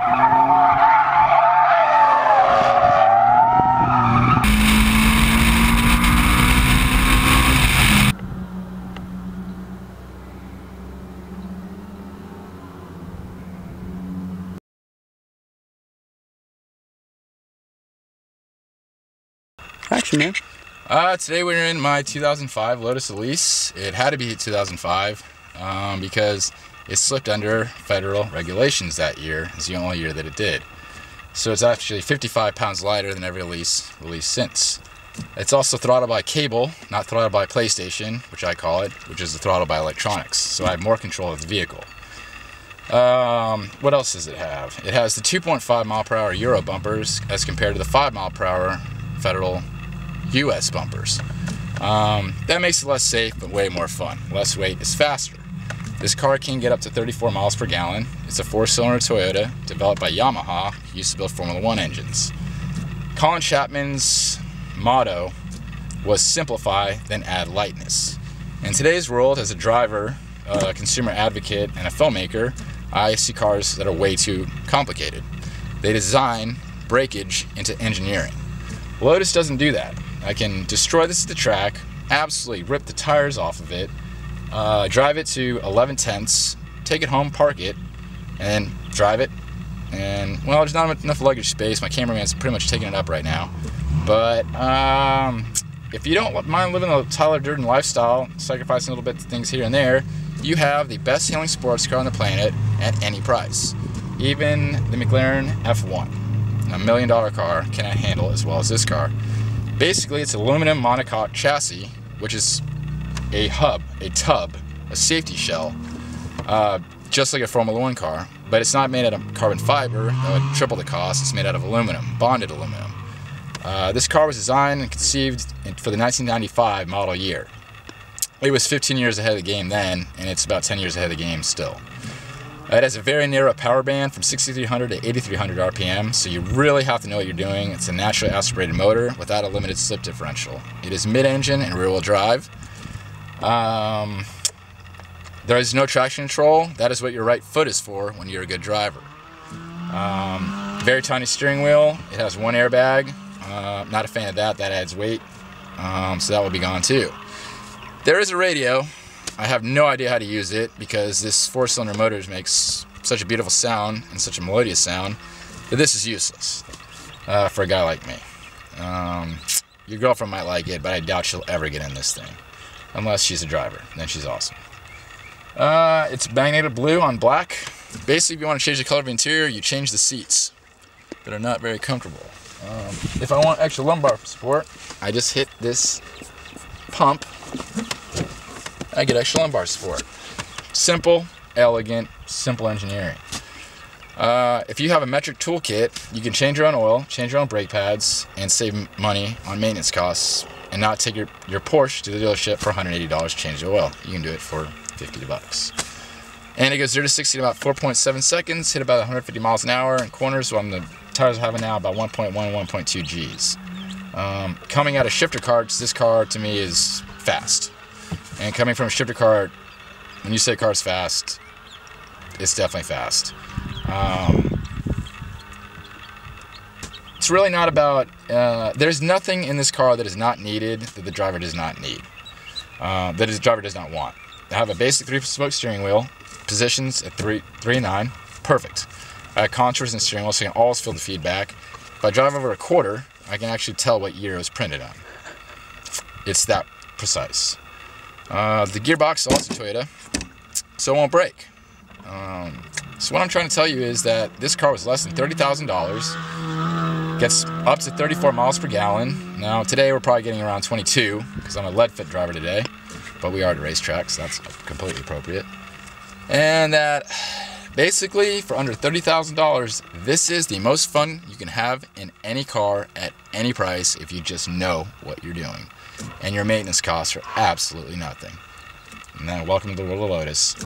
Action, man. Today we're in my 2005 Lotus Elise. It had to be 2005 because it slipped under federal regulations that year. It's the only year that it did. So it's actually 55 pounds lighter than every Elise released since. It's also throttled by cable, not throttled by PlayStation, which I call it, which is the throttle by electronics. So I have more control of the vehicle. What else does it have? It has the 2.5 mile per hour Euro bumpers as compared to the 5 mile per hour federal US bumpers. That makes it less safe, but way more fun. Less weight is faster. This car can get up to 34 miles per gallon. It's a 4-cylinder Toyota developed by Yamaha, who used to build Formula 1 engines. Colin Chapman's motto was simplify, then add lightness. In today's world, as a driver, a consumer advocate, and a filmmaker, I see cars that are way too complicated. They design breakage into engineering. Lotus doesn't do that. I can destroy this at the track, absolutely rip the tires off of it, drive it to 11/10ths, take it home, park it, and then drive it. And, well, there's not enough luggage space. My cameraman's pretty much taking it up right now. But if you don't mind living the Tyler Durden lifestyle, sacrificing a little bit of things here and there, you have the best-selling sports car on the planet at any price. Even the McLaren F1, a $1 million car, cannot handle as well as this car. Basically, it's aluminum monocoque chassis, which is a hub, a tub, a safety shell, just like a Formula 1 car, but it's not made out of carbon fiber. That would triple the cost. It's made out of aluminum, bonded aluminum. This car was designed and conceived for the 1995 model year. It was 15 years ahead of the game then, and it's about 10 years ahead of the game still. It has a very narrow power band from 6,300 to 8,300 RPM, so you really have to know what you're doing. It's a naturally aspirated motor without a limited slip differential. It is mid-engine and rear-wheel drive. There is no traction control. That is what your right foot is for when you're a good driver. Very tiny steering wheel. It has one airbag. Not a fan of that. That adds weight, so that will be gone too. There is a radio. I have no idea how to use it because this 4-cylinder motor makes such a beautiful sound and such a melodious sound that this is useless for a guy like me. Your girlfriend might like it, but I doubt she'll ever get in this thing. Unless she's a driver, then she's awesome. It's magnetic blue on black. Basically, if you want to change the color of the interior, you change the seats that are not very comfortable. If I want extra lumbar support, I just hit this pump. I get extra lumbar support. Simple, elegant, simple engineering. If you have a metric toolkit, you can change your own oil, change your own brake pads, and save money on maintenance costs, and not take your Porsche to the dealership for $180 to change the oil. You can do it for 50 bucks. And it goes 0 to 60 in about 4.7 seconds, hit about 150 miles an hour in corners, so on the tires I have now about 1.1 and 1.2 Gs. Coming out of shifter carts, this car to me is fast. And coming from a shifter cart, when you say a car's fast, it's definitely fast. It's really not about, there's nothing in this car that is not needed that the driver does not need, that the driver does not want. I have a basic 3-spoke steering wheel, positions at 3 and 9, perfect. I have contours in the steering wheel so I can always feel the feedback. If I drive over a quarter, I can actually tell what year it was printed on. It's that precise. The gearbox is also Toyota, so it won't break. So what I'm trying to tell you is that this car was less than $30,000, gets up to 34 miles per gallon. Now today we're probably getting around 22 because I'm a lead fit driver today, but we are at a racetrack, so that's completely appropriate. And that basically for under $30,000, this is the most fun you can have in any car at any price if you just know what you're doing. And your maintenance costs are absolutely nothing. And then welcome to the world of Lotus.